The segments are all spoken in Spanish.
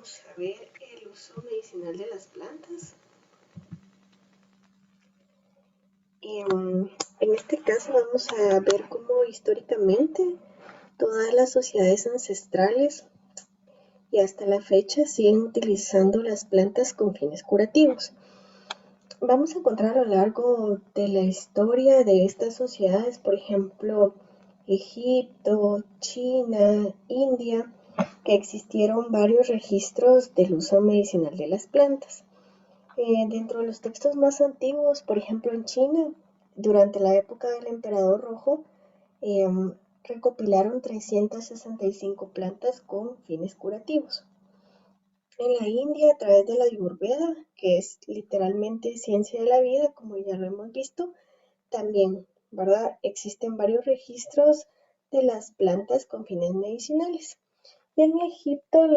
vamos a ver el uso medicinal de las plantas. En este caso vamos a ver cómo históricamente todas las sociedades ancestrales y hasta la fecha siguen utilizando las plantas con fines curativos. Vamos a encontrar a lo largo de la historia de estas sociedades, por ejemplo, Egipto, China, India, que existieron varios registros del uso medicinal de las plantas. Dentro de los textos más antiguos, por ejemplo en China, durante la época del Emperador Rojo, eh, recopilaron 365 plantas con fines curativos. En la India, a través de la Ayurveda, que es literalmente ciencia de la vida, como ya lo hemos visto, también, ¿verdad? Existen varios registros de las plantas con fines medicinales. Y en Egipto,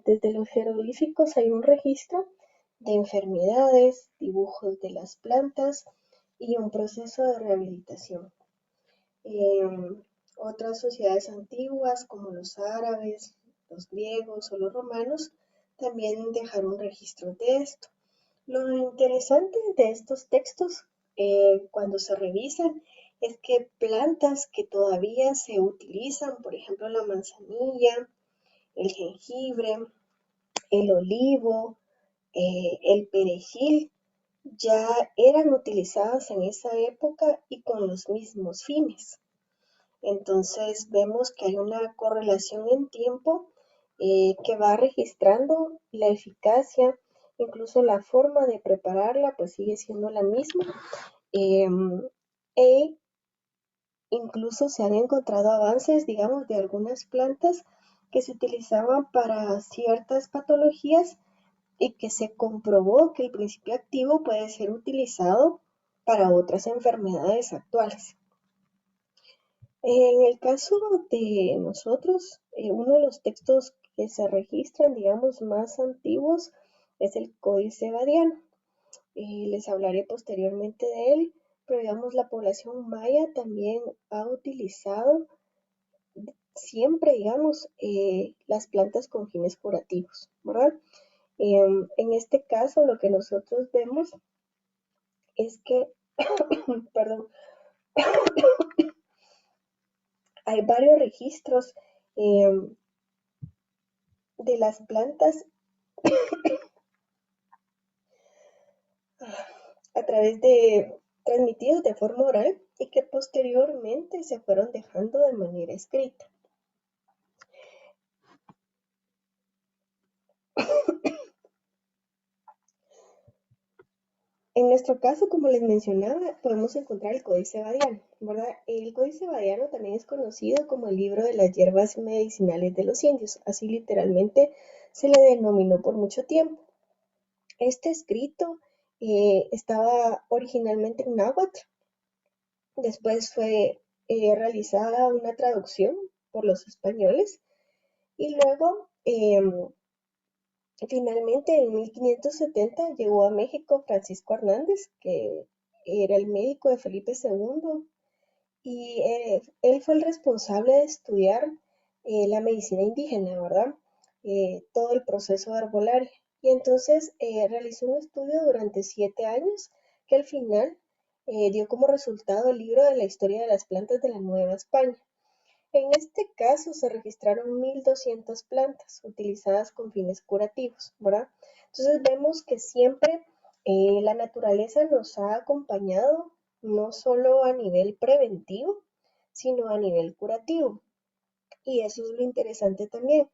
desde los jeroglíficos hay un registro de enfermedades, dibujos de las plantas y un proceso de rehabilitación. Otras sociedades antiguas, como los árabes, los griegos o los romanos, también dejaron registros de esto. Lo interesante de estos textos, cuando se revisan, es que plantas que todavía se utilizan, por ejemplo la manzanilla, el jengibre, el olivo, el perejil, ya eran utilizadas en esa época y con los mismos fines. Entonces vemos que hay una correlación en tiempo que va registrando la eficacia, incluso la forma de prepararla pues sigue siendo la misma, eh, e incluso se han encontrado avances, digamos, de algunas plantas que se utilizaban para ciertas patologías y que se comprobó que el principio activo puede ser utilizado para otras enfermedades actuales. En el caso de nosotros, uno de los textos que se registran, digamos, más antiguos es el Códice Badiano. Les hablaré posteriormente de él, pero digamos, la población maya también ha utilizado siempre, digamos, las plantas con fines curativos, ¿verdad? En este caso, lo que nosotros vemos es que, perdón, hay varios registros eh, de las plantas a través de transmitidos de forma oral y que posteriormente se fueron dejando de manera escrita. En nuestro caso, como les mencionaba, podemos encontrar el Códice Badiano, ¿verdad? El Códice Badiano también es conocido como el libro de las hierbas medicinales de los indios, así literalmente se le denominó por mucho tiempo. Este escrito estaba originalmente en náhuatl, después fue realizada una traducción por los españoles y luego finalmente en 1570 llegó a México Francisco Hernández, que era el médico de Felipe II, y él fue el responsable de estudiar la medicina indígena, ¿verdad? Todo el proceso herbolario. Y entonces realizó un estudio durante 7 años que al final dio como resultado el libro de la historia de las plantas de la Nueva España. En este caso se registraron 1200 plantas utilizadas con fines curativos, ¿verdad? Entonces vemos que siempre la naturaleza nos ha acompañado no solo a nivel preventivo, sino a nivel curativo. Y eso es lo interesante también.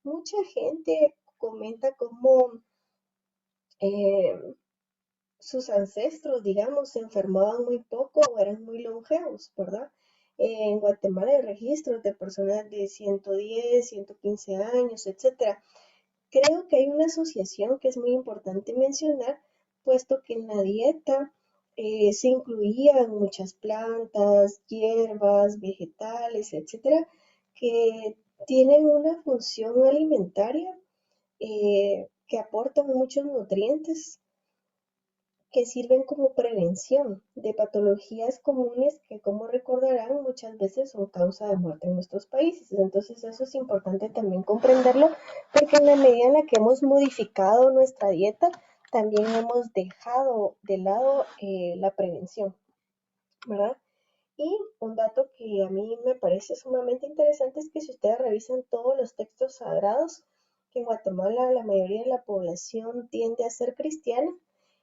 Mucha gente comenta cómo eh, sus ancestros, digamos, se enfermaban muy poco o eran muy longevos, ¿verdad? En Guatemala hay registros de personas de 110, 115 años, etcétera. Creo que hay una asociación que es muy importante mencionar, puesto que en la dieta se incluían muchas plantas, hierbas, vegetales, etcétera, que tienen una función alimentaria que aportan muchos nutrientes que sirven como prevención de patologías comunes que, como recordarán, muchas veces son causa de muerte en nuestros países. Entonces eso es importante también comprenderlo, porque en la medida en la que hemos modificado nuestra dieta, también hemos dejado de lado la prevención, ¿verdad? Y un dato que a mí me parece sumamente interesante es que si ustedes revisan todos los textos sagrados, que en Guatemala la mayoría de la población tiende a ser cristiana,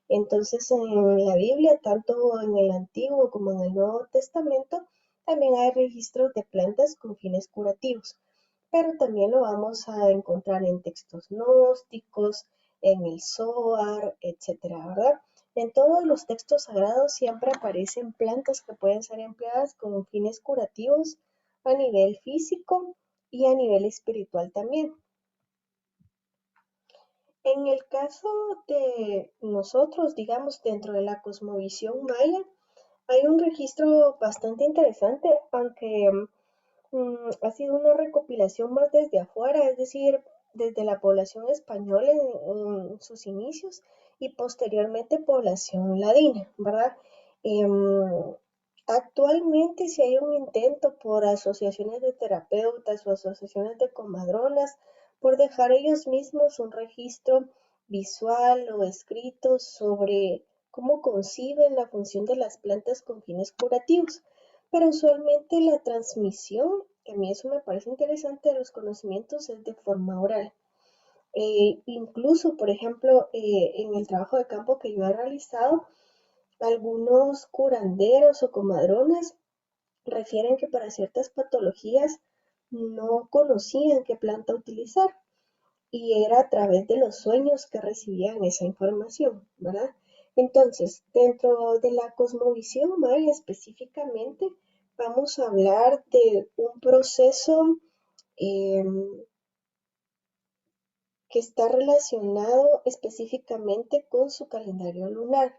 entonces en la Biblia, tanto en el Antiguo como en el Nuevo Testamento, también hay registros de plantas con fines curativos, pero también lo vamos a encontrar en textos gnósticos, en el Zohar, etcétera, ¿verdad? En todos los textos sagrados siempre aparecen plantas que pueden ser empleadas con fines curativos a nivel físico y a nivel espiritual también. En el caso de nosotros, digamos, dentro de la cosmovisión maya, hay un registro bastante interesante, aunque ha sido una recopilación más desde afuera, es decir, desde la población española en sus inicios y posteriormente población ladina, ¿verdad? Em, Actualmente si hay un intento por asociaciones de terapeutas o asociaciones de comadronas por dejar ellos mismos un registro visual o escrito sobre cómo conciben la función de las plantas con fines curativos. Pero usualmente la transmisión, que a mí eso me parece interesante, de los conocimientos es de forma oral. Incluso, por ejemplo, en el trabajo de campo que yo he realizado, algunos curanderos o comadronas refieren que para ciertas patologías no conocían qué planta utilizar y era a través de los sueños que recibían esa información, ¿verdad? Entonces, dentro de la cosmovisión maya específicamente, vamos a hablar de un proceso eh, que está relacionado específicamente con su calendario lunar,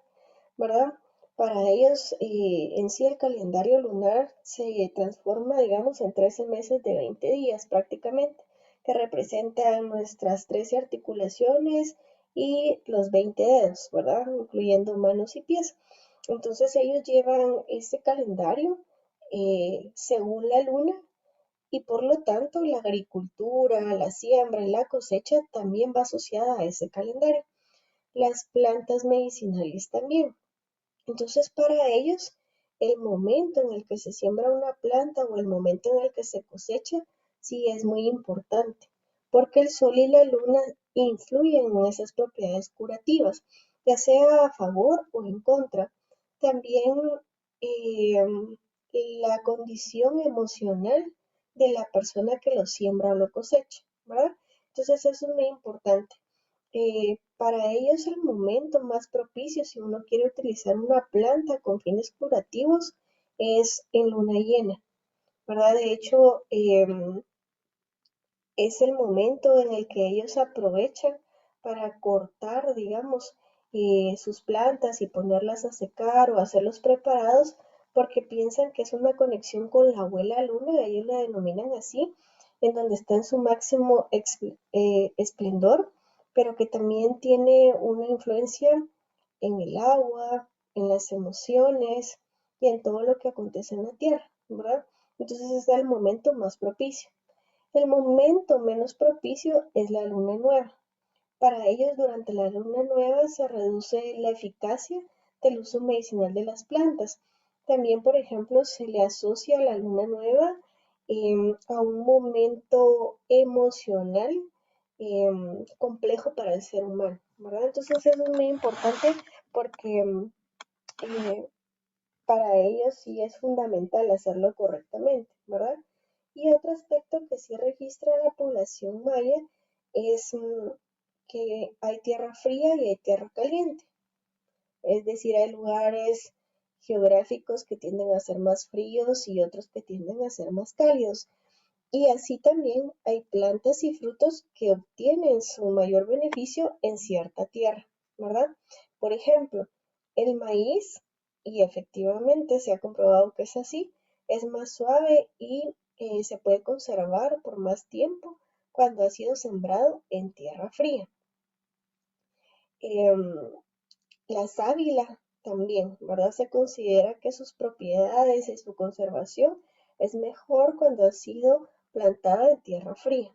¿verdad? Para ellos, en sí el calendario lunar se transforma, digamos, en 13 meses de 20 días prácticamente, que representan nuestras 13 articulaciones y los 20 dedos, ¿verdad? Incluyendo manos y pies. Entonces ellos llevan ese calendario según la luna y por lo tanto la agricultura, la siembra y la cosecha también va asociada a ese calendario. Las plantas medicinales también. Entonces, para ellos, el momento en el que se siembra una planta o el momento en el que se cosecha, sí es muy importante, porque el sol y la luna influyen en esas propiedades curativas, ya sea a favor o en contra. También eh, la condición emocional de la persona que lo siembra o lo cosecha, ¿verdad? Entonces, eso es muy importante. Para ellos el momento más propicio si uno quiere utilizar una planta con fines curativos es en luna llena, ¿verdad? De hecho, es el momento en el que ellos aprovechan para cortar, digamos, sus plantas y ponerlas a secar o hacer los preparados porque piensan que es una conexión con la abuela luna, ellos la denominan así, en donde está en su máximo esplendor, pero que también tiene una influencia en el agua, en las emociones y en todo lo que acontece en la tierra, ¿verdad? Entonces es el momento más propicio. El momento menos propicio es la luna nueva. Para ellos, durante la luna nueva se reduce la eficacia del uso medicinal de las plantas. También, por ejemplo, se le asocia a la luna nueva a un momento emocional complejo para el ser humano, ¿verdad? Entonces eso es muy importante porque eh, para ellos sí es fundamental hacerlo correctamente, ¿verdad? Y otro aspecto que sí registra la población maya es que hay tierra fría y hay tierra caliente. Es decir, hay lugares geográficos que tienden a ser más fríos y otros que tienden a ser más cálidos. Y así también hay plantas y frutos que obtienen su mayor beneficio en cierta tierra, ¿verdad? Por ejemplo, el maíz, y efectivamente se ha comprobado que es así, es más suave y se puede conservar por más tiempo cuando ha sido sembrado en tierra fría. Em, La sábila también, ¿verdad? Se considera que sus propiedades y su conservación es mejor cuando ha sido plantada en tierra fría.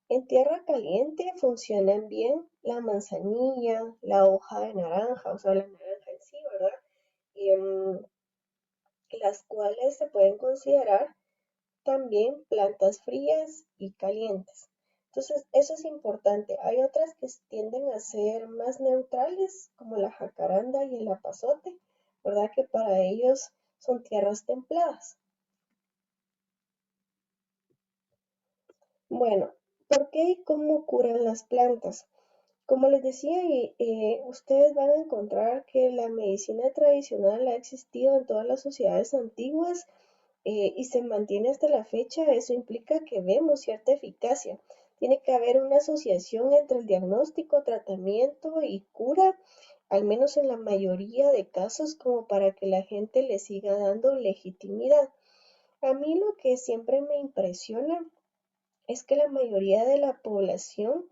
En tierra caliente funcionan bien la manzanilla, la hoja de naranja, o sea, la naranja en sí, ¿verdad? Em, las cuales se pueden considerar también plantas frías y calientes. Entonces, eso es importante. Hay otras que tienden a ser más neutrales, como la jacaranda y el apazote, ¿verdad? Que para ellos son tierras templadas. Bueno, ¿por qué y cómo curan las plantas? Como les decía, ustedes van a encontrar que la medicina tradicional ha existido en todas las sociedades antiguas y se mantiene hasta la fecha. Eso implica que vemos cierta eficacia. Tiene que haber una asociación entre el diagnóstico, tratamiento y cura, al menos en la mayoría de casos, como para que la gente le siga dando legitimidad. A mí lo que siempre me impresiona es que la mayoría de la población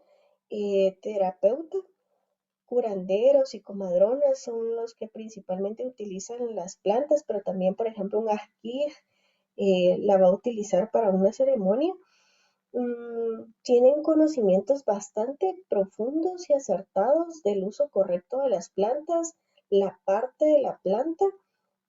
terapeuta, curanderos y comadronas son los que principalmente utilizan las plantas, pero también, por ejemplo, un asquí la va a utilizar para una ceremonia. Tienen conocimientos bastante profundos y acertados del uso correcto de las plantas, la parte de la planta,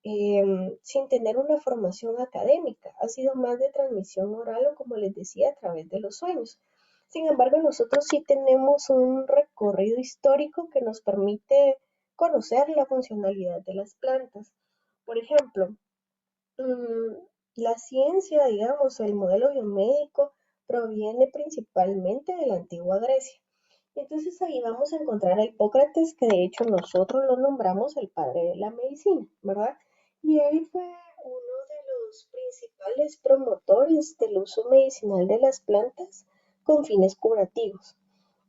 sin tener una formación académica. Ha sido más de transmisión oral o, como les decía, a través de los sueños. Sin embargo, nosotros sí tenemos un recorrido histórico que nos permite conocer la funcionalidad de las plantas. Por ejemplo, Mm, la ciencia, digamos, el modelo biomédico proviene principalmente de la antigua Grecia. Entonces ahí vamos a encontrar a Hipócrates, que de hecho nosotros lo nombramos el padre de la medicina, ¿verdad? Y él fue uno de los principales promotores del uso medicinal de las plantas con fines curativos.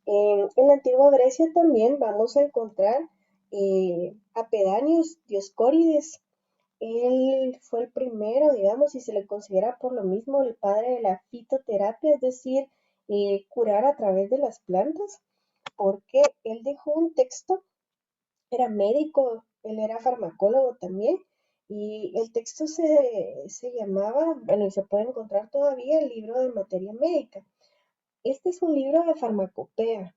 En la antigua Grecia también vamos a encontrar a Pedanios, Dioscórides. Él fue el primero, digamos, y se le considera por lo mismo el padre de la fitoterapia, es decir, curar a través de las plantas, porque él dejó un texto, era médico, él era farmacólogo también, y el texto se llamaba, bueno, y se puede encontrar todavía el libro de materia médica. Este es un libro de farmacopea,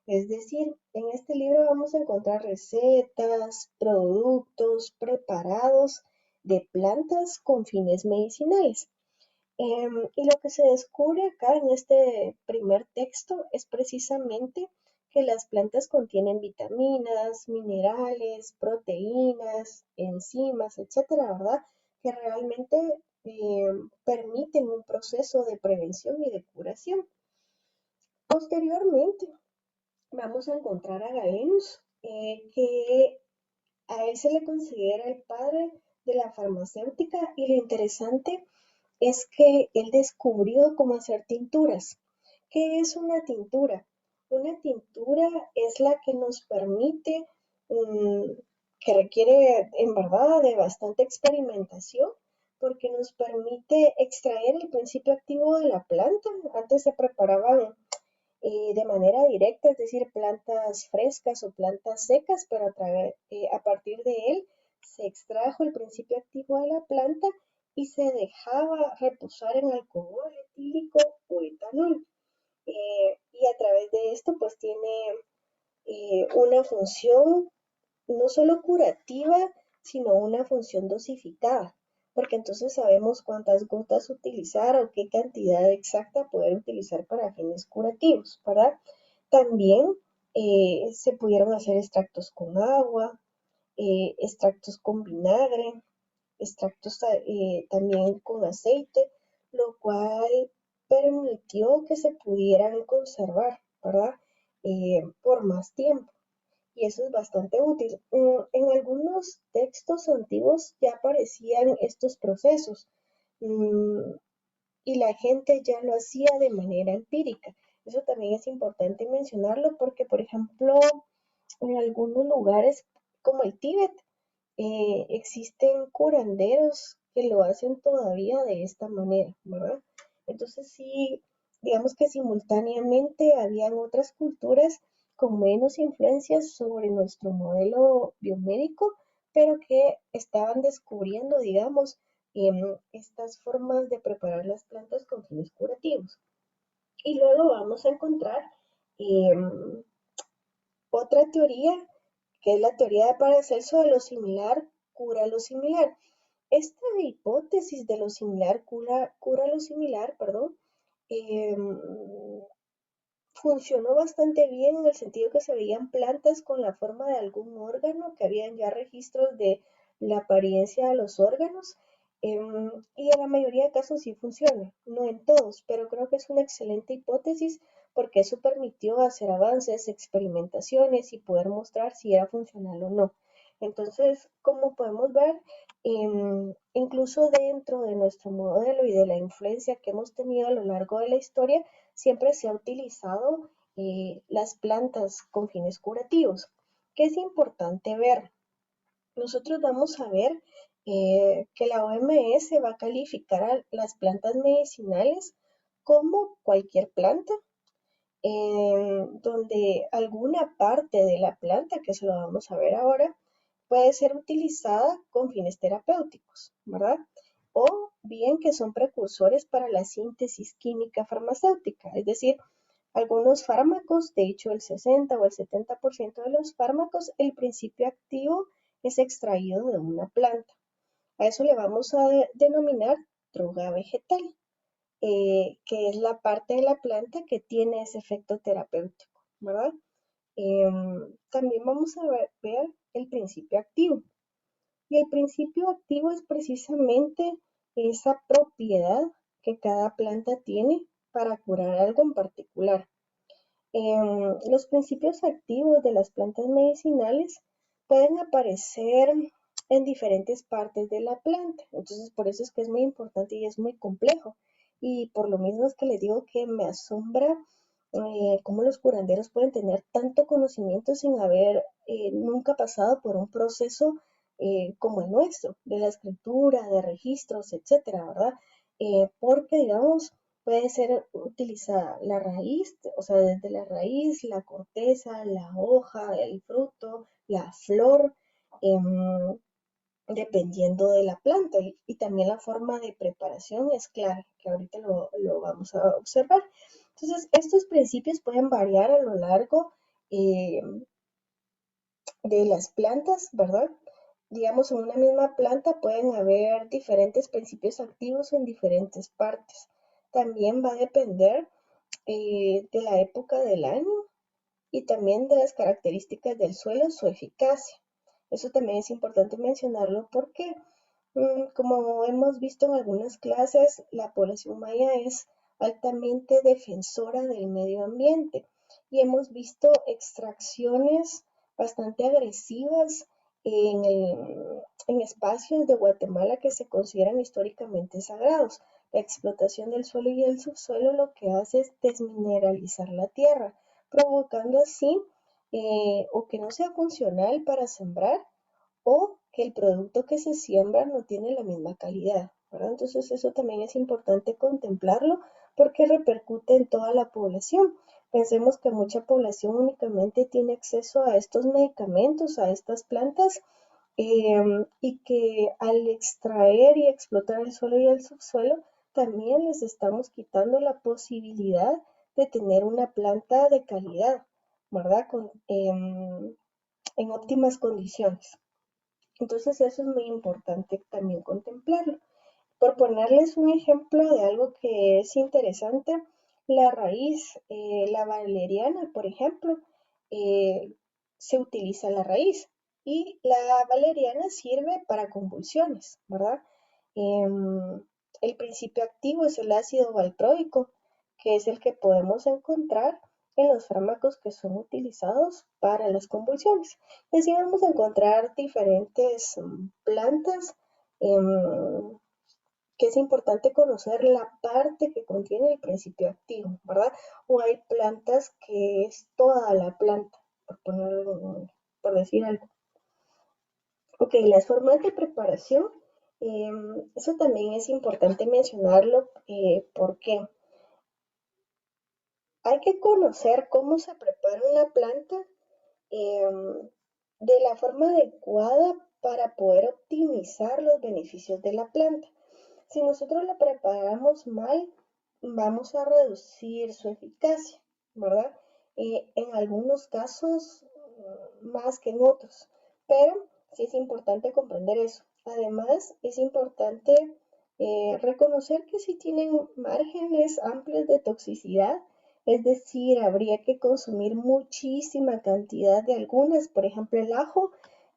es decir, en este libro vamos a encontrar recetas, productos preparados de plantas con fines medicinales. Y lo que se descubre acá en este primer texto es precisamente que las plantas contienen vitaminas, minerales, proteínas, enzimas, etcétera, ¿verdad? Que realmente permiten un proceso de prevención y de curación. Posteriormente, vamos a encontrar a Galenus, que a él se le considera el padre de la farmacéutica y lo interesante es que él descubrió cómo hacer tinturas. ¿Qué es una tintura? Una tintura es la que nos permite, mm, que requiere en verdad de bastante experimentación, porque nos permite extraer el principio activo de la planta. Antes se preparaban de manera directa, es decir, plantas frescas o plantas secas, pero a partir de él se extrajo el principio activo de la planta y se dejaba reposar en alcohol etílico o etanol. Y a través de esto, pues tiene una función no solo curativa, sino una función dosificada, porque entonces sabemos cuántas gotas utilizar o qué cantidad exacta poder utilizar para fines curativos, ¿verdad? También se pudieron hacer extractos con agua, extractos con vinagre, extractos también con aceite, lo cual permitió que se pudieran conservar, ¿verdad? Por más tiempo y eso es bastante útil. En algunos textos antiguos ya aparecían estos procesos mm, y la gente ya lo hacía de manera empírica. Eso también es importante mencionarlo porque, por ejemplo, en algunos lugares como el Tíbet existen curanderos que lo hacen todavía de esta manera, ¿verdad? Entonces sí, digamos que simultáneamente habían otras culturas con menos influencias sobre nuestro modelo biomédico, pero que estaban descubriendo, digamos, estas formas de preparar las plantas con fines curativos. Y luego vamos a encontrar em, otra teoría, que es la teoría de Paracelso de lo similar cura lo similar. Esta hipótesis de lo similar cura lo similar, perdón, em, funcionó bastante bien en el sentido que se veían plantas con la forma de algún órgano, que habían ya registros de la apariencia de los órganos, y en la mayoría de casos sí funciona, no en todos, pero creo que es una excelente hipótesis porque eso permitió hacer avances, experimentaciones y poder mostrar si era funcional o no. Entonces, como podemos ver, incluso dentro de nuestro modelo y de la influencia que hemos tenido a lo largo de la historia, siempre se ha utilizado las plantas con fines curativos. ¿Qué es importante ver? Nosotros vamos a ver que la OMS va a calificar a las plantas medicinales como cualquier planta, donde alguna parte de la planta, que eso lo vamos a ver ahora, puede ser utilizada con fines terapéuticos, ¿verdad? O bien que son precursores para la síntesis química farmacéutica, es decir, algunos fármacos, de hecho el 60 o el 70% de los fármacos, el principio activo es extraído de una planta. A eso le vamos a denominar droga vegetal, que es la parte de la planta que tiene ese efecto terapéutico, ¿verdad? También vamos a ver el principio activo. Y el principio activo es precisamente esa propiedad que cada planta tiene para curar algo en particular. Los principios activos de las plantas medicinales pueden aparecer en diferentes partes de la planta. Entonces, por eso es que es muy importante y es muy complejo. Y por lo mismo es que les digo que me asombra cómo los curanderos pueden tener tanto conocimiento sin haber nunca pasado por un proceso como el nuestro, de la escritura, de registros, etcétera, ¿verdad? Porque, digamos, puede ser utilizada la raíz, o sea, desde la raíz, la corteza, la hoja, el fruto, la flor, em, dependiendo de la planta. Y también la forma de preparación es clara, que ahorita lo vamos a observar. Entonces, estos principios pueden variar a lo largo de las plantas, ¿verdad? Digamos, en una misma planta pueden haber diferentes principios activos en diferentes partes. También va a depender de la época del año y también de las características del suelo, su eficacia. Eso también es importante mencionarlo porque, como hemos visto en algunas clases, la población maya es altamente defensora del medio ambiente y hemos visto extracciones bastante agresivas en espacios de Guatemala que se consideran históricamente sagrados. La explotación del suelo y el subsuelo lo que hace es desmineralizar la tierra, provocando así o que no sea funcional para sembrar o que el producto que se siembra no tiene la misma calidad, ¿verdad? Entonces eso también es importante contemplarlo porque repercute en toda la población. Pensemos que mucha población únicamente tiene acceso a estos medicamentos, a estas plantas, y que al extraer y explotar el suelo y el subsuelo, también les estamos quitando la posibilidad de tener una planta de calidad, ¿verdad? En óptimas condiciones. Entonces eso es muy importante también contemplarlo. Por ponerles un ejemplo de algo que es interesante, la raíz, la valeriana, por ejemplo, eh, se utiliza la raíz y la valeriana sirve para convulsiones, ¿verdad? El principio activo es el ácido valproico, que es el que podemos encontrar en los fármacos que son utilizados para las convulsiones. Y así vamos a encontrar diferentes plantas em, que es importante conocer la parte que contiene el principio activo, ¿verdad? O hay plantas que es toda la planta, por decir algo. Ok, las formas de preparación, eso también es importante mencionarlo, porque Hay que conocer cómo se prepara una planta de la forma adecuada para poder optimizar los beneficios de la planta. Si nosotros la preparamos mal, vamos a reducir su eficacia, ¿verdad? En algunos casos más que en otros, pero sí es importante comprender eso. Además, es importante reconocer que si tienen márgenes amplios de toxicidad, es decir, habría que consumir muchísima cantidad de algunas, por ejemplo, el ajo.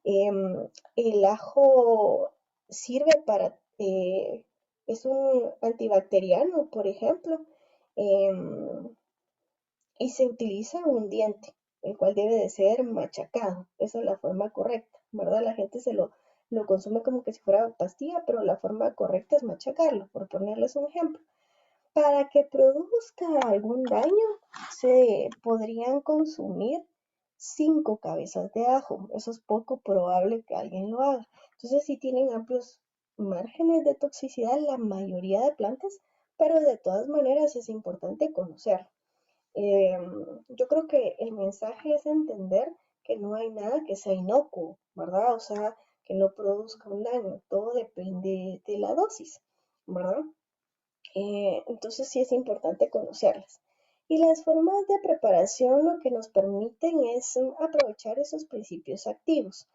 El ajo sirve para, es un antibacteriano, por ejemplo, em, y se utiliza un diente, el cual debe de ser machacado. Esa es la forma correcta, ¿verdad? La gente lo consume como que si fuera pastilla, pero la forma correcta es machacarlo, por ponerles un ejemplo. Para que produzca algún daño, se podrían consumir 5 cabezas de ajo. Eso es poco probable que alguien lo haga. Entonces, sí tienen amplios márgenes de toxicidad la mayoría de plantas, pero de todas maneras es importante conocerlo. Eh, yo creo que el mensaje es entender que no hay nada que sea inocuo, ¿verdad? O sea, que no produzca un daño. Todo depende de la dosis, ¿verdad? Entonces sí es importante conocerlas. Y las formas de preparación lo que nos permiten es aprovechar esos principios activos.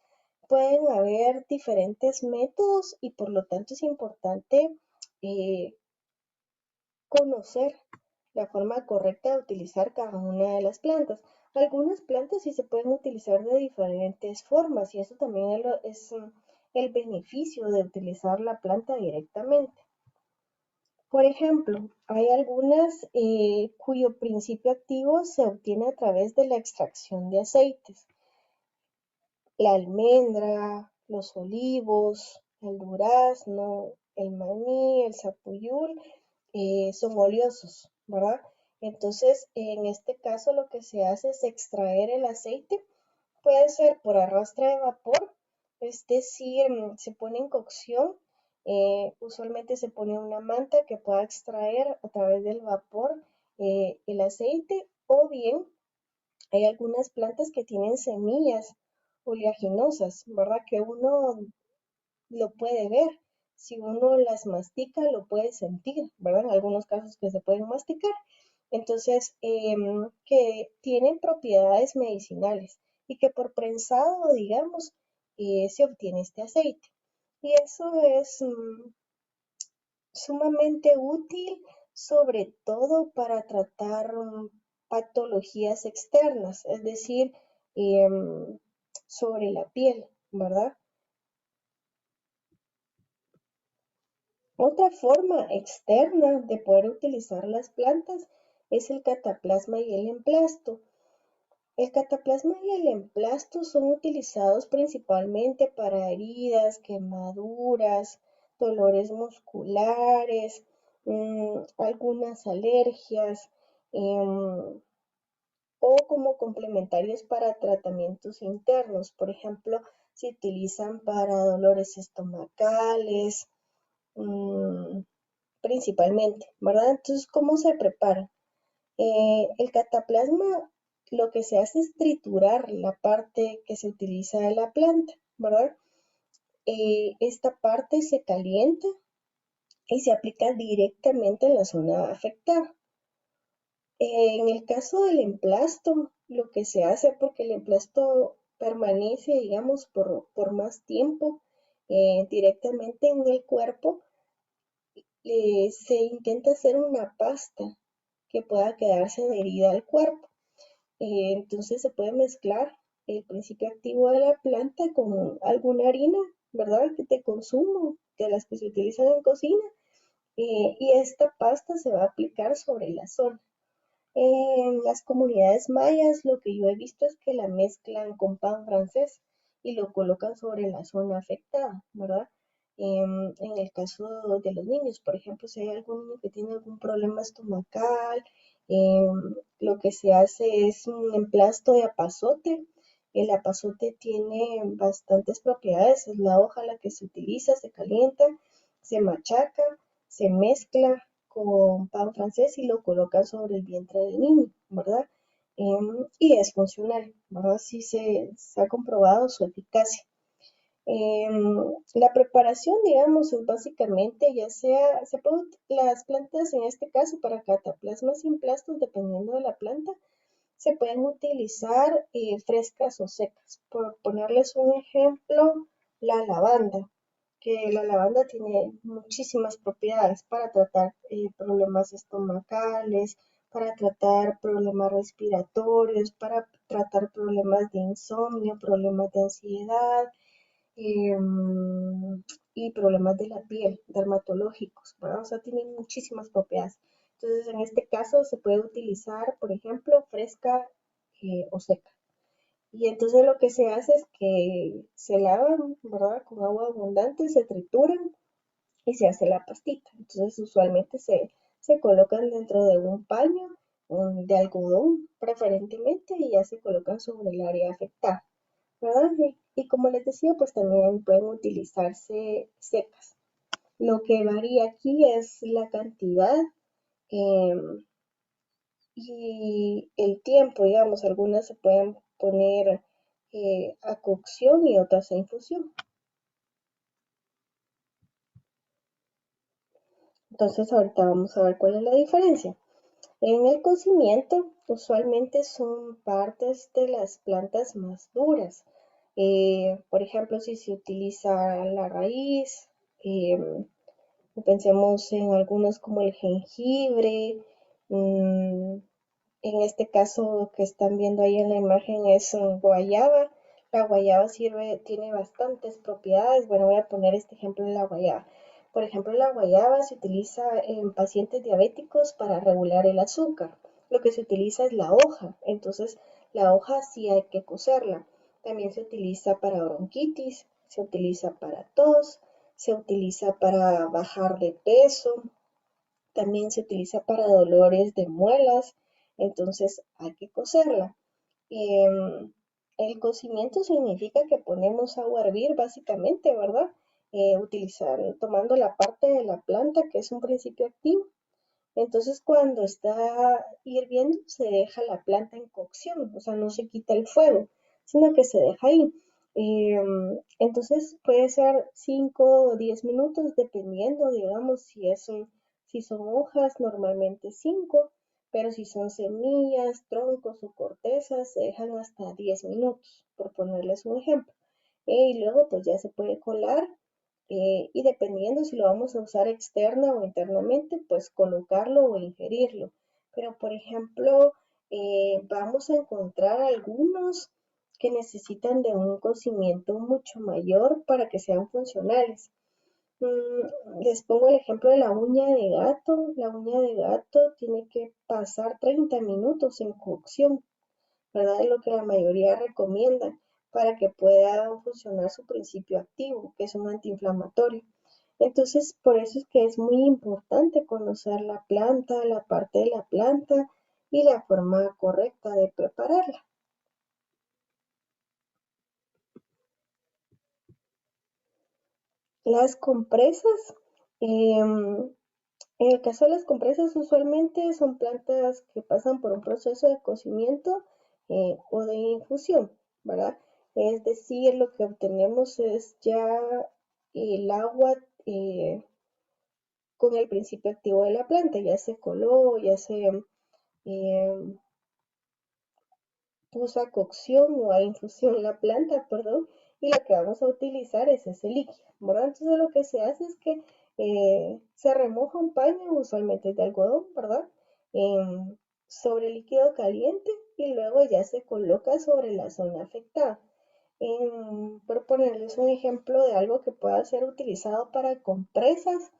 Pueden haber diferentes métodos y por lo tanto es importante eh, conocer la forma correcta de utilizar cada una de las plantas. Algunas plantas sí se pueden utilizar de diferentes formas y eso también es el beneficio de utilizar la planta directamente. Por ejemplo, hay algunas cuyo principio activo se obtiene a través de la extracción de aceites. La almendra, los olivos, el durazno, el maní, el sapuyul, son oleosos, ¿verdad? Entonces, en este caso lo que se hace es extraer el aceite. Puede ser por arrastre de vapor, es decir, se pone en cocción. Usualmente se pone una manta que pueda extraer a través del vapor el aceite, o bien hay algunas plantas que tienen semillas oleaginosas, ¿verdad? Que uno lo puede ver. Si uno las mastica, lo puede sentir, ¿verdad? En algunos casos que se pueden masticar. Entonces, que tienen propiedades medicinales y que por prensado, digamos, se obtiene este aceite. Y eso es sumamente útil, sobre todo para tratar patologías externas, es decir, sobre la piel, ¿verdad? Otra forma externa de poder utilizar las plantas es el cataplasma y el emplasto. El cataplasma y el emplasto son utilizados principalmente para heridas, quemaduras, dolores musculares, algunas alergias, em, o como complementarios para tratamientos internos. Por ejemplo, se utilizan para dolores estomacales, mm, principalmente, ¿verdad? Entonces, ¿cómo se prepara? El cataplasma lo que se hace es triturar la parte que se utiliza de la planta, ¿verdad? Esta parte se calienta y se aplica directamente en la zona afectada. En el caso del emplasto, lo que se hace, porque el emplasto permanece, digamos, por más tiempo directamente en el cuerpo, se intenta hacer una pasta que pueda quedarse adherida al cuerpo. Entonces se puede mezclar el principio activo de la planta con alguna harina, ¿verdad? De consumo, de las que se utilizan en cocina, y esta pasta se va a aplicar sobre la zona. En las comunidades mayas lo que yo he visto es que la mezclan con pan francés y lo colocan sobre la zona afectada, ¿verdad? En el caso de los niños, por ejemplo, si hay algún niño que tiene algún problema estomacal, lo que se hace es un emplasto de apazote. El apazote tiene bastantes propiedades, es la hoja la que se utiliza, se calienta, se machaca, se mezcla, con pan francés y lo colocan sobre el vientre del niño, ¿verdad? Y es funcional, ¿verdad? Sí se ha comprobado su eficacia. La preparación, digamos, es básicamente, ya sea, las plantas en este caso para cataplasmas y emplastos, dependiendo de la planta, se pueden utilizar frescas o secas. Por ponerles un ejemplo, la lavanda, que la lavanda tiene muchísimas propiedades para tratar problemas estomacales, para tratar problemas respiratorios, para tratar problemas de insomnio, problemas de ansiedad, y problemas de la piel, dermatológicos, ¿verdad? O sea, tienen muchísimas propiedades. Entonces, en este caso se puede utilizar, por ejemplo, fresca o seca. Y entonces lo que se hace es que se lavan, ¿verdad? Con agua abundante, se trituran y se hace la pastita. Entonces, usualmente se colocan dentro de un paño de algodón, preferentemente, y ya se colocan sobre el área afectada, ¿verdad? Y como les decía, pues también pueden utilizarse secas. Lo que varía aquí es la cantidad eh, y el tiempo, digamos, algunas se pueden poner a cocción y otras a infusión. Entonces ahorita vamos a ver cuál es la diferencia. En el cocimiento, usualmente son partes de las plantas más duras. Por ejemplo, si se utiliza la raíz, eh, pensemos en algunos como el jengibre. mm, en este caso que están viendo ahí en la imagen es guayaba. La guayaba tiene bastantes propiedades. Bueno, voy a poner este ejemplo de la guayaba. Por ejemplo, la guayaba se utiliza en pacientes diabéticos para regular el azúcar. Lo que se utiliza es la hoja. Entonces, la hoja sí hay que cocerla. También se utiliza para bronquitis, se utiliza para tos, se utiliza para bajar de peso, también se utiliza para dolores de muelas, entonces hay que cocerla. Em, el cocimiento significa que ponemos agua a hervir básicamente, ¿verdad? Tomando la parte de la planta que es un principio activo. Entonces cuando está hirviendo se deja la planta en cocción, o sea, no se quita el fuego, sino que se deja ahí. Entonces puede ser 5 o 10 minutos dependiendo, digamos, si son hojas, normalmente 5, pero si son semillas, troncos o cortezas, se dejan hasta 10 minutos, por ponerles un ejemplo. Y luego pues ya se puede colar y dependiendo si lo vamos a usar externa o internamente, pues colocarlo o ingerirlo. Pero, por ejemplo, vamos a encontrar algunos que necesitan de un cocimiento mucho mayor para que sean funcionales. Les pongo el ejemplo de la uña de gato. La uña de gato tiene que pasar 30 minutos en cocción, ¿verdad? Es lo que la mayoría recomienda para que pueda funcionar su principio activo, que es un antiinflamatorio. Entonces, por eso es que es muy importante conocer la planta, la parte de la planta y la forma correcta de prepararla. Las compresas, en el caso de las compresas, usualmente son plantas que pasan por un proceso de cocimiento o de infusión, ¿verdad? Es decir, lo que obtenemos es ya el agua con el principio activo de la planta, ya se coló, ya se eh, puso a cocción o a infusión la planta, perdón, y lo que vamos a utilizar es ese líquido, ¿verdad? Entonces lo que se hace es que se remoja un paño, usualmente de algodón, ¿verdad? Sobre líquido caliente y luego ya se coloca sobre la zona afectada. Por ponerles un ejemplo de algo que pueda ser utilizado para compresas,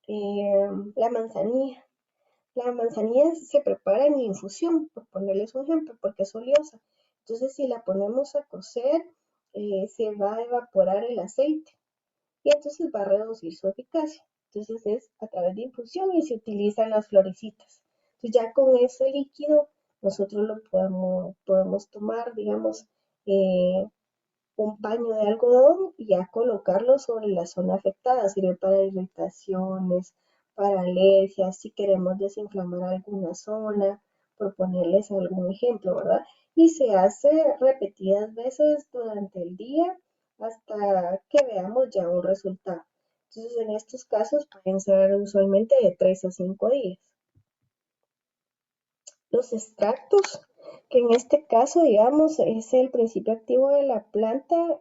la manzanilla. La manzanilla se prepara en infusión, por ponerles un ejemplo, porque es oleosa. Entonces, si la ponemos a cocer, se va a evaporar el aceite y entonces va a reducir su eficacia. Entonces, es a través de infusión y se utilizan las florecitas. Entonces, ya con ese líquido, nosotros podemos tomar, digamos, eh, un paño de algodón y ya colocarlo sobre la zona afectada. Sirve para irritaciones, para alergias, si queremos desinflamar alguna zona, por ponerles algún ejemplo, ¿verdad? Y se hace repetidas veces durante el día hasta que veamos ya un resultado. Entonces, en estos casos pueden ser usualmente de 3 a 5 días. Los extractos, que en este caso, digamos, es el principio activo de la planta,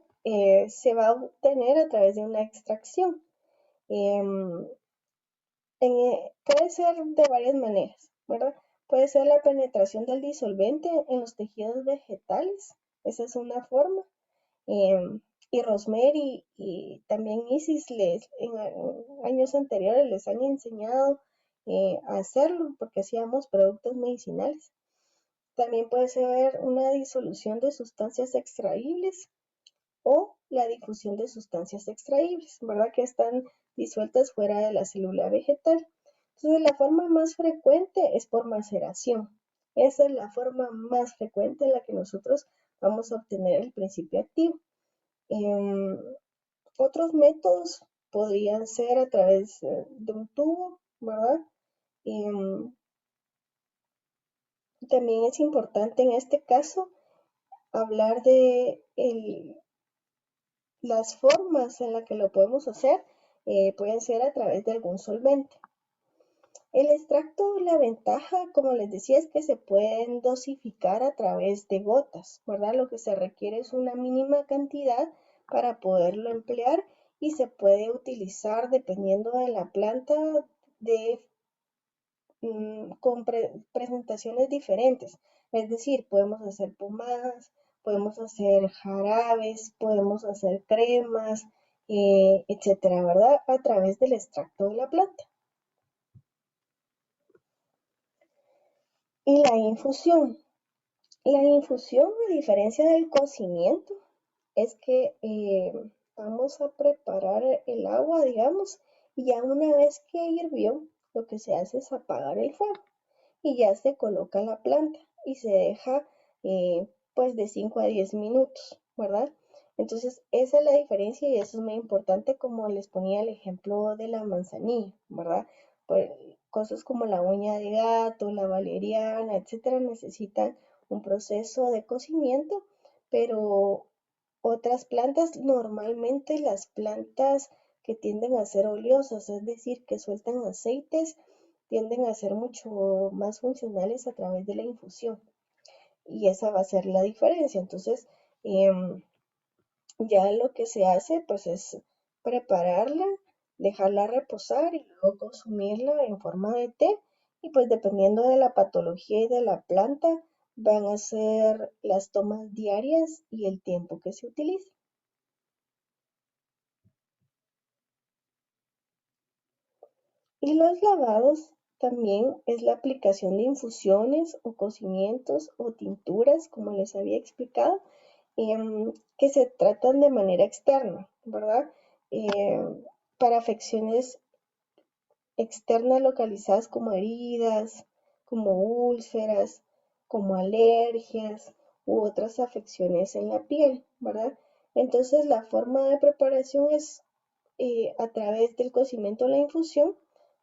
se va a obtener a través de una extracción. Em, puede ser de varias maneras, ¿verdad? Puede ser la penetración del disolvente en los tejidos vegetales, esa es una forma. Y Rosemary y también Isis en años anteriores les han enseñado a hacerlo porque hacíamos productos medicinales. También puede ser una disolución de sustancias extraíbles o la difusión de sustancias extraíbles, ¿verdad? Que están disueltas fuera de la célula vegetal. Entonces, la forma más frecuente es por maceración. Esa es la forma más frecuente en la que nosotros vamos a obtener el principio activo. Em, Otros métodos podrían ser a través de un tubo, ¿verdad? Em, También es importante en este caso hablar de las formas en las que lo podemos hacer, pueden ser a través de algún solvente. El extracto, la ventaja, como les decía, es que se pueden dosificar a través de gotas, ¿verdad? Lo que se requiere es una mínima cantidad para poderlo emplear y se puede utilizar dependiendo de la planta de, con presentaciones diferentes. Es decir, podemos hacer pomadas, podemos hacer jarabes, podemos hacer cremas, etcétera, ¿verdad? A través del extracto de la planta. Y la infusión. La infusión, a diferencia del cocimiento, es que vamos a preparar el agua, digamos, y ya una vez que hirvió, lo que se hace es apagar el fuego y ya se coloca la planta y se deja pues de 5 a 10 minutos, ¿verdad? Entonces, esa es la diferencia y eso es muy importante como les ponía el ejemplo de la manzanilla, ¿verdad? Pues, cosas como la uña de gato, la valeriana, etcétera, necesitan un proceso de cocimiento, pero otras plantas, normalmente las plantas que tienden a ser oleosas, es decir, que sueltan aceites, tienden a ser mucho más funcionales a través de la infusión. Y esa va a ser la diferencia. Entonces, ya lo que se hace, pues es prepararla, dejarla reposar y luego consumirla en forma de té. Y pues dependiendo de la patología y de la planta, van a ser las tomas diarias y el tiempo que se utilice. Y los lavados también es la aplicación de infusiones o cocimientos o tinturas, como les había explicado, que se tratan de manera externa, ¿verdad? Para afecciones externas localizadas como heridas, como úlceras, como alergias u otras afecciones en la piel, ¿verdad? Entonces la forma de preparación es a través del cocimiento o la infusión,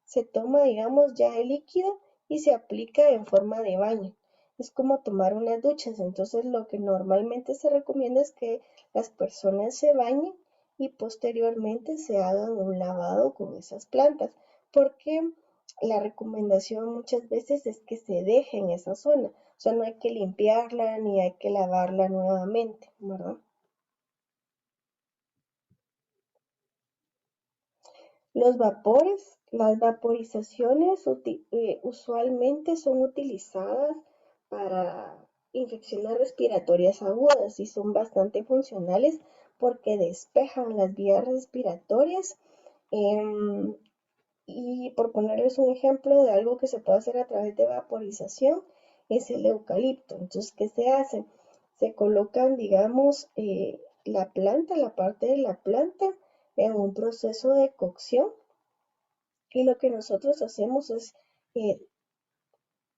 se toma, digamos, ya el líquido y se aplica en forma de baño. Es como tomar unas duchas, entonces lo que normalmente se recomienda es que las personas se bañen y posteriormente se hagan un lavado con esas plantas, porque la recomendación muchas veces es que se deje en esa zona, o sea, no hay que limpiarla ni hay que lavarla nuevamente, ¿verdad? Los vapores, las vaporizaciones usualmente son utilizadas para infecciones respiratorias agudas y son bastante funcionales porque despejan las vías respiratorias. em, y por ponerles un ejemplo de algo que se puede hacer a través de vaporización, es el eucalipto. Entonces, ¿qué se hace? Se colocan, digamos, la planta, la parte de la planta, en un proceso de cocción y lo que nosotros hacemos es eh,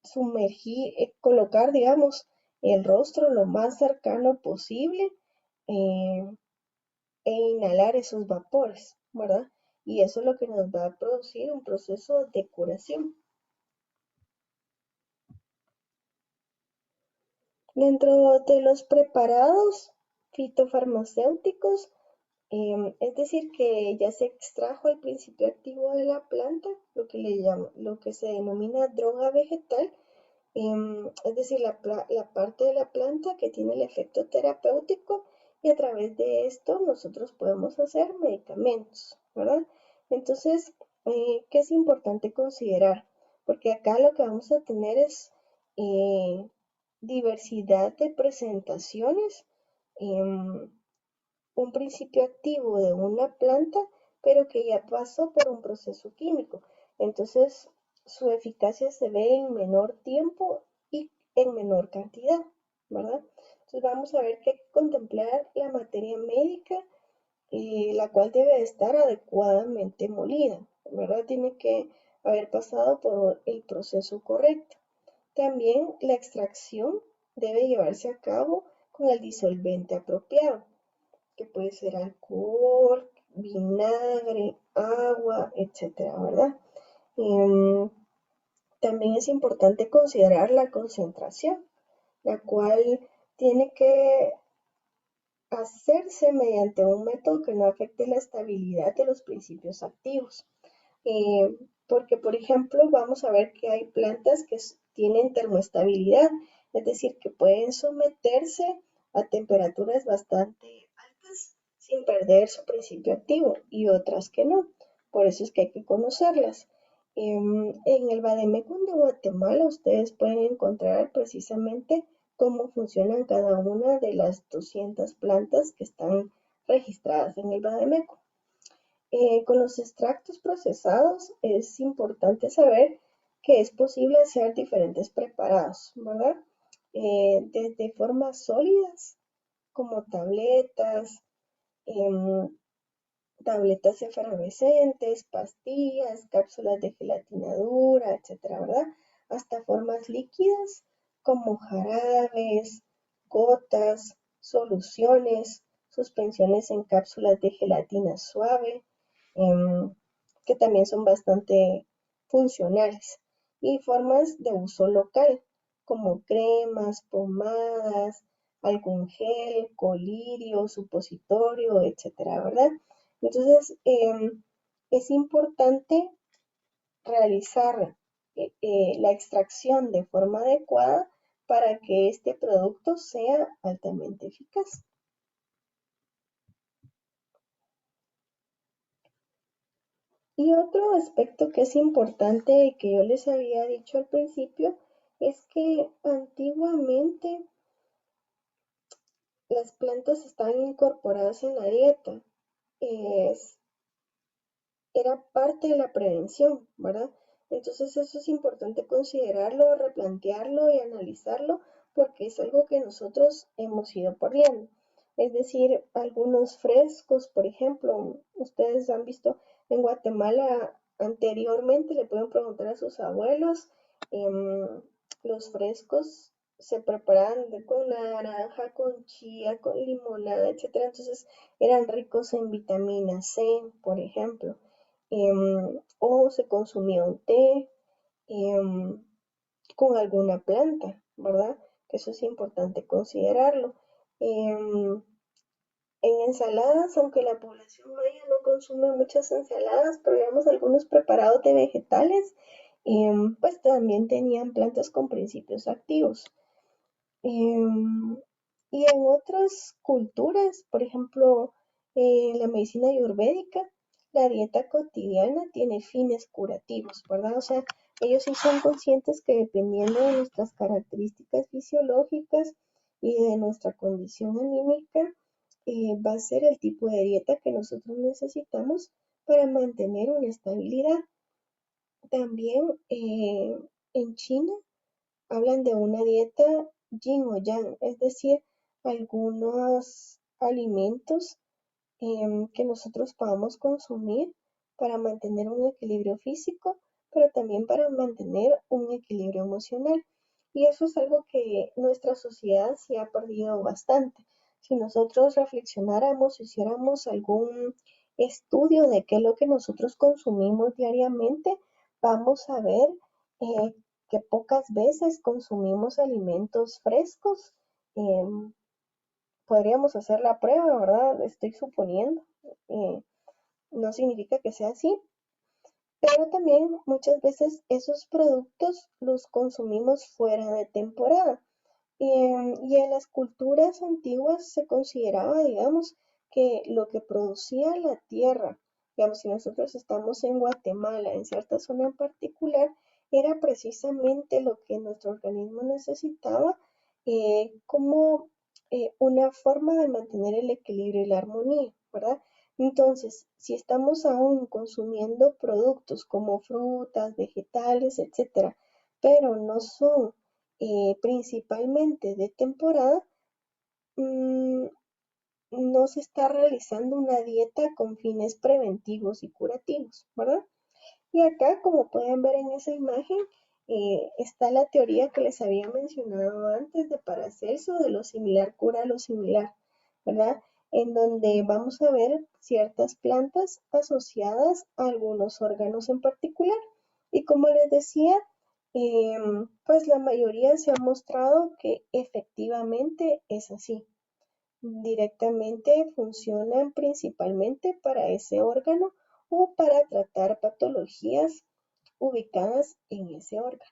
sumergir, colocar, digamos, el rostro lo más cercano posible eh, e inhalar esos vapores, ¿verdad? y eso es lo que nos va a producir un proceso de curación. Dentro de los preparados fitofarmacéuticos, es decir, que ya se extrajo el principio activo de la planta, lo que se denomina droga vegetal, es decir, la parte de la planta que tiene el efecto terapéutico y a través de esto nosotros podemos hacer medicamentos, ¿verdad? Entonces, ¿qué es importante considerar? Porque acá lo que vamos a tener es diversidad de presentaciones, em, un principio activo de una planta, pero que ya pasó por un proceso químico. Entonces, su eficacia se ve en menor tiempo y en menor cantidad, ¿verdad? Entonces, vamos a ver que hay que contemplar la materia médica, la cual debe estar adecuadamente molida, ¿verdad? Tiene que haber pasado por el proceso correcto. También la extracción debe llevarse a cabo con el disolvente apropiado, que puede ser alcohol, vinagre, agua, etcétera, ¿verdad? Em, También es importante considerar la concentración, la cual tiene que hacerse mediante un método que no afecte la estabilidad de los principios activos. Porque, por ejemplo, vamos a ver que hay plantas que tienen termoestabilidad, es decir, que pueden someterse a temperaturas bastante altas sin perder su principio activo y otras que no. Por eso es que hay que conocerlas. En el Bademecum de Guatemala ustedes pueden encontrar precisamente cómo funcionan cada una de las 200 plantas que están registradas en el Bademecum. Con los extractos procesados es importante saber que es posible hacer diferentes preparados, ¿verdad? Desde formas sólidas como em, tabletas efervescentes, pastillas, cápsulas de gelatina dura, etcétera, ¿verdad? Hasta formas líquidas como jarabes, gotas, soluciones, suspensiones en cápsulas de gelatina suave, em, que también son bastante funcionales, y formas de uso local, como cremas, pomadas, algún gel, colirio, supositorio, etcétera, ¿verdad? Entonces, es importante realizar la extracción de forma adecuada para que este producto sea altamente eficaz. Y otro aspecto que es importante y que yo les había dicho al principio es que antiguamente las plantas estaban incorporadas en la dieta. Es, Era parte de la prevención, ¿verdad? Entonces eso es importante considerarlo, replantearlo y analizarlo porque es algo que nosotros hemos ido perdiendo. Es decir, algunos frescos, por ejemplo, ustedes han visto en Guatemala anteriormente, le pueden preguntar a sus abuelos, em, los frescos se preparaban con naranja, con chía, con limonada, etcétera. Entonces eran ricos en vitamina C, por ejemplo, o se consumía un té con alguna planta, ¿verdad? Que eso es importante considerarlo. Em, en ensaladas, aunque la población maya no consume muchas ensaladas, pero digamos algunos preparados de vegetales, pues también tenían plantas con principios activos. Em, y en otras culturas, por ejemplo, en la medicina ayurvédica, la dieta cotidiana tiene fines curativos, ¿verdad? O sea, ellos sí son conscientes que dependiendo de nuestras características fisiológicas y de nuestra condición anímica, va a ser el tipo de dieta que nosotros necesitamos para mantener una estabilidad. También en China hablan de una dieta yin o yang, es decir, algunos alimentos que nosotros podamos consumir para mantener un equilibrio físico, pero también para mantener un equilibrio emocional. Y eso es algo que nuestra sociedad se ha perdido bastante. Si nosotros reflexionáramos, hiciéramos algún estudio de qué es lo que nosotros consumimos diariamente, vamos a ver que pocas veces consumimos alimentos frescos. Podríamos hacer la prueba, ¿verdad? Estoy suponiendo. eh, no significa que sea así, pero también muchas veces esos productos los consumimos fuera de temporada. Y en las culturas antiguas se consideraba, digamos, que lo que producía la tierra, digamos, si nosotros estamos en Guatemala, en cierta zona en particular, era precisamente lo que nuestro organismo necesitaba como una forma de mantener el equilibrio y la armonía, ¿verdad? Entonces, si estamos aún consumiendo productos como frutas, vegetales, etcétera, pero no son principalmente de temporada, mm, no se está realizando una dieta con fines preventivos y curativos, ¿verdad? Y acá, como pueden ver en esa imagen, está la teoría que les había mencionado antes de Paracelso, de lo similar cura lo similar, ¿verdad? En donde vamos a ver ciertas plantas asociadas a algunos órganos en particular. Y como les decía, pues la mayoría se ha mostrado que efectivamente es así. Directamente funcionan principalmente para ese órgano o para tratar patologías ubicadas en ese órgano.